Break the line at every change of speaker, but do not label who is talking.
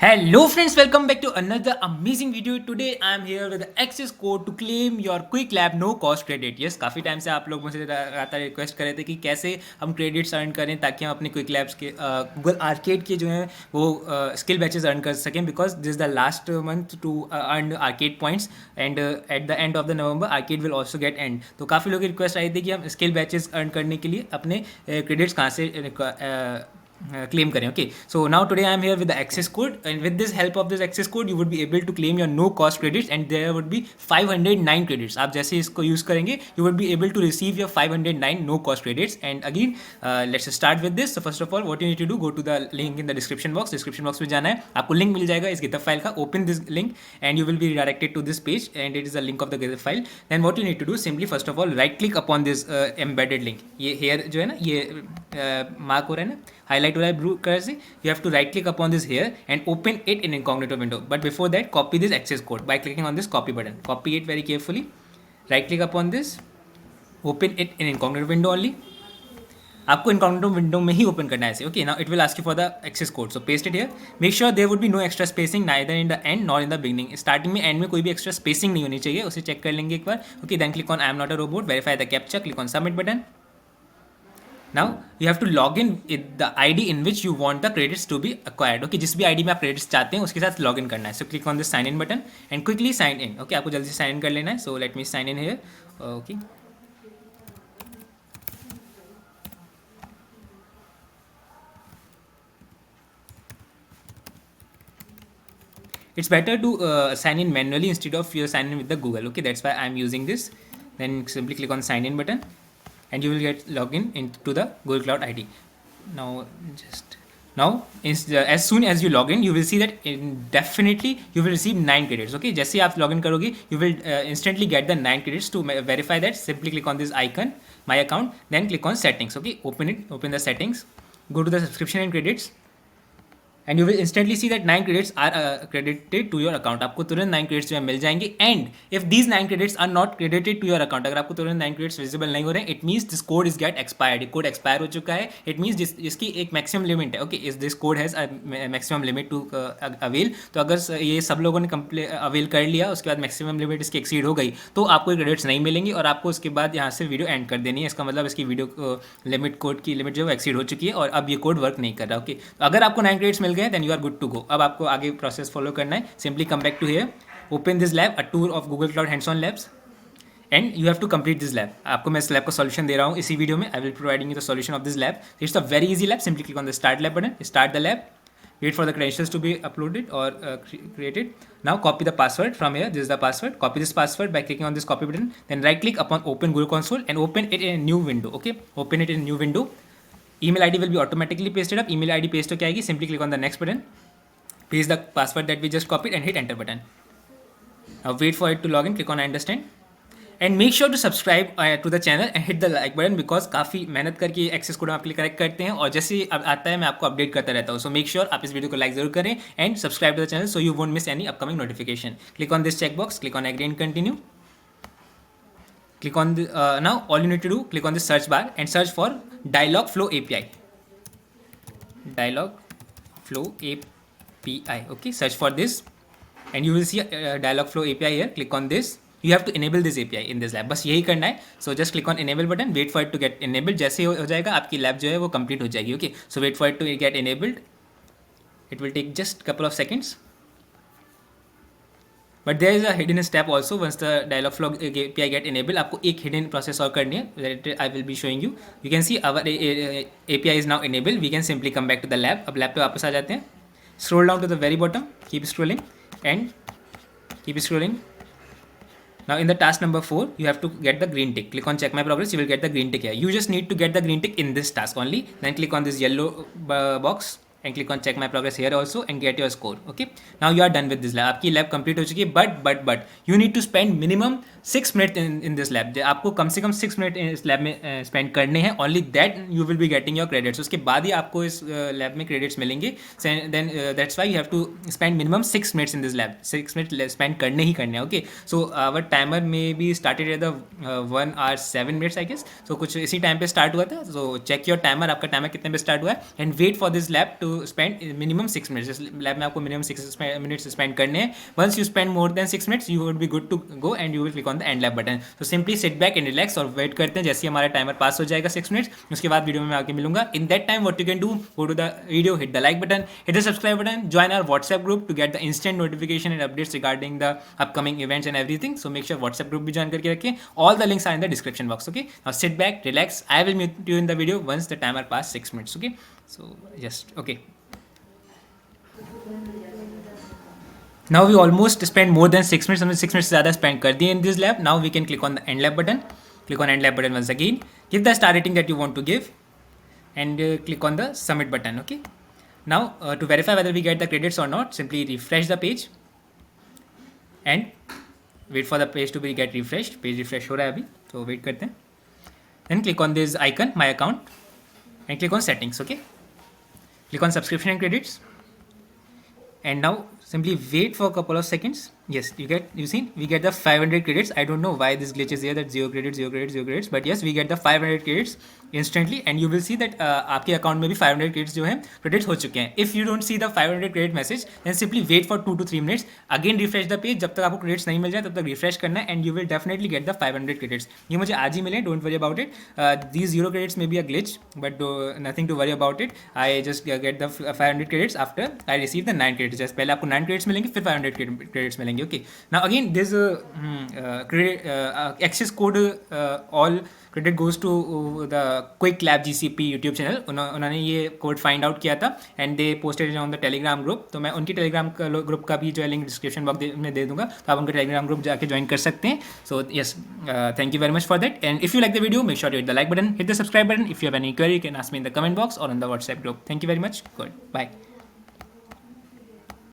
Hello friends, welcome back to another amazing video. Today I am here with the access code to claim your quick lab no cost credit. Yes, काफ़ी time से आप लोग मुझे लगातार request कर रहे थे कि कैसे हम क्रेडिट्स अर्न करें ताकि हम अपने क्विक लैब्स के गूगल आर्केड के जो हैं वो स्किल बैचेस अर्न कर सकें because this the last month to earn arcade points and at the end of the November arcade will also get end. तो काफ़ी लोगों की रिक्वेस्ट आई थी कि हम स्किल बैचेस अर्न करने के लिए अपने क्रेडिट्स कहाँ से claim करें. Okay, so now today I am here with the access code, and with this help of this access code you would be able to claim your no cost credits, and there would be 509 credits. आप जैसे इसको use करेंगे you would be able to receive your 509 no cost credits. And again let's start with this. So first of all what you need to do, go to the link in the description box में जाना है, आपको link मिल जाएगा इस GitHub file का. Open this link and you will be redirected to this page, and it is a link of the GitHub file. Then what you need to do, simply first of all right click upon this embedded link. ये here जो है ना, ये mark हो रहा है ना, highlight हो रहा है ब्लू कलर से. You have to right click upon this here and open it in incognito window. But before that copy this access code by clicking on this copy button. Copy it very carefully, right click upon this, open it in incognito window only. आपको incognito window में ही open करना है ऐसे. Okay, now it will ask you for the access code, so paste it here. Make sure there would be no extra spacing neither in the end nor in the beginning. Starting में end में कोई भी extra spacing नहीं होनी चाहिए, उसे check कर लेंगे एक बार. Okay, then click on I am not a robot, verify the captcha, click on submit button. Now you have to log in with the ID in which you want the credits to be acquired. Okay, जिस भी ID में आप credits चाहते हैं उसके साथ log in करना है. So click on the sign in button and quickly sign in. Okay, आपको जल्दी से sign in कर लेना है. So let me sign in here. Okay. It's better to sign in manually instead of you sign in with the Google. Okay, that's why I'm using this. Then simply click on sign in button and you will get login into the Google Cloud ID. Now as soon as you log in you will see that definitely you will receive 9 credits. Okay, जैसे ही आप login करोगे you will instantly get the 9 credits. To verify that, simply click on this icon my account, then click on settings. Okay, open the settings, go to the subscription and credits, and you will instantly see that 9 credits are credited to your account. आपको तुरंत 9 credits जो है मिल जाएंगे. And if these 9 credits are not credited to your account, अगर आपको तुरंत 9 credits visible नहीं हो रहे हैं, it means this code is get expired. Code expire हो चुका है. इट मीन्स जिसकी एक मैक्सिमम लिमिट है. Okay, is this code has maximum limit to avail. तो अगर ये सब लोगों ने अवेल कर लिया, उसके बाद मैक्सिमम लिमिट इसकी एक्सीड हो गई, तो आपको क्रेडिट्स नहीं मिलेंगी और आपको उसके बाद यहाँ से वीडियो एंड कर देनी है. इसका मतलब इसकी वीडियो लिमिट कोड की लिमिट जो है एक्सीड हो चुकी है और अब ये कोड वर्क नहीं कर रहा. ओके, तो अगर आपको 9 क्रेडिट्स मिल गए then you are good to go. अब आपको आगे प्रोसेस फॉलो करना है. Simply come back to here, open this lab, a tour of Google cloud hands on labs, and you have to complete this lab. आपको मैं इस lab का solution दे रहा हूँ इसी वीडियो में. I will providing you the solution of this lab. It's a very easy lab. Simply click on the start lab button, start the lab, wait for the credentials to be uploaded or created. Now copy the password from here. This is the password. Copy this password by clicking on this copy button, then right click upon open Google console and open it in a new window. Okay, open it in a new window. Email ID will be automatically pasted up. Email ID paste हो क्या आएगी, simply click on the next button, paste the password that we just copied and hit enter button. Now wait for it to log in. Click on I understand and make sure to subscribe to the channel and hit the like button because काफ़ी मेहनत करके access code हम आपके लिए correct करते हैं और जैसे अब आता है मैं आपको अपडेट करता रहता हूँ. सो मेक श्योर आप इस वीडियो को लाइक जरूर करें and subscribe to the channel so you won't miss any upcoming notification. Click on this check box, click on agree and continue. Click on the now all you need to do, click on the search bar and search for Dialogflow API. Dialogflow API. Okay, search for this and you will see Dialogflow API here. Click on this. You have to enable this API in this lab. बस यही करना है. So just click on enable button, wait for it to get enabled. जैसे हो जाएगा आपकी lab जो है वो कंप्लीट हो जाएगी. Okay, so wait for it to get enabled. It will take just couple of seconds. But there is a hidden step also. Once the Dialogflow API get enable, आपको एक हिडन प्रोसेस और करनी है. I will be showing you. You can see our API is now enable. We can simply come back to the lab. अब lab पे वापस आ जाते हैं. Scroll down to the very bottom, keep scrolling and keep scrolling. Now in the task number 4 you have to get the green tick. Click on check my progress, you will get the green tick here. You just need to get the green tick in this task only. Then click on this yellow box and click on check my progress here also and get your score. Okay, now you are done with this lab. आपकी lab complete हो चुकी है. but you need to spend minimum 6 minutes in this lab. आपको कम से कम 6 minute इस lab में स्पेंड करने हैं. Only that you will be getting your credits. उसके बाद ही आपको इस लैब में क्रेडिट्स मिलेंगे. Then that's why you have to spend minimum 6 minutes in this lab. 6 minute spend करने ही करने हैं. ओके, सो आवर टाइमर में भी started at the 1 hour 7 minutes I guess. So कुछ इसी टाइम पे स्टार्ट हुआ था. सो चेक योर टाइमर, आपका टाइमर कितने पे स्टार्ट हुआ है and wait for this lab to to spend minimum 6 minutes. जिस लैब में आपको मिनिमम 6 मिनट्स स्पेंड करने हैं, once you spend more than 6 minutes you would be good to go and you will click on the end lab button. तो simply sit back and relax और wait करते हैं जैसे हमारा टाइमर पास हो जाएगा 6 मिनट्स. उसके बाद वीडियो में मैं आके मिलूंगा. In that time what you can do, go to the video, hit the like button, hit the subscribe button, join our WhatsApp group to get the instant notification and updates regarding the upcoming events and everything. So make sure WhatsApp group भी join करके रखें. All the links are in the description box. Okay, now sit back, relax. I will meet you in the video once the timer pass 6 minutes. Okay, so just okay. Now we almost spent more than 6 minutes. हमने 6 minutes से ज़्यादा spend कर दिए in this lab. Now we can click on the end lab button. Click on end lab button once again. Give the star rating that you want to give, and click on the submit button. Okay. Now to verify whether we get the credits or not, simply refresh the page and wait for the page to be get refreshed. Page refresh हो रहा है अभी, तो wait करते हैं. Then click on this icon, my account, and click on settings. Okay. Click on subscription and credits. And now simply wait for a couple of seconds. Yes, you see we get the 500 credits. I don't know why this glitch is here that 0 credits, 0 credits, 0 credits, but yes we get the 500 credits instantly, and you will see that आपके account में भी 500 credits जो हैं credits हो चुके हैं. If you don't see the 500 credit message, then simply wait for 2 to 3 minutes. Again refresh the page. जब तक आपको credits नहीं मिल जाए तब तक refresh करना है, and you will definitely get the 500 credits. ये मुझे आज ही मिले, don't worry about it. These 0 credits may be a glitch, but nothing to worry about it. I just get the 500 credits after I receive the 9 credits. Just पहले आपको 9 credits मिलेंगे, फिर 500 credits मिलेंगे. Okay. Now again this access code all credit goes to the Quick Lab GCP YouTube channel. उन्होंने ये code find out किया था and they posted on the Telegram group. तो मैं उनकी टेलीग्राम ग्रुप का भी जो है लिंक डिस्क्रिप्शन बॉक्स में दे दूंगा, तो आप उनका टेलीग्राम ग्रुप जाके ज्वाइन कर सकते हैं. So yes, thank you very much for that. And if you like the video, make sure to hit the like button, hit the subscribe button. If you have any query, you can ask me in the comment box और on the WhatsApp group. Thank you very much. Good bye.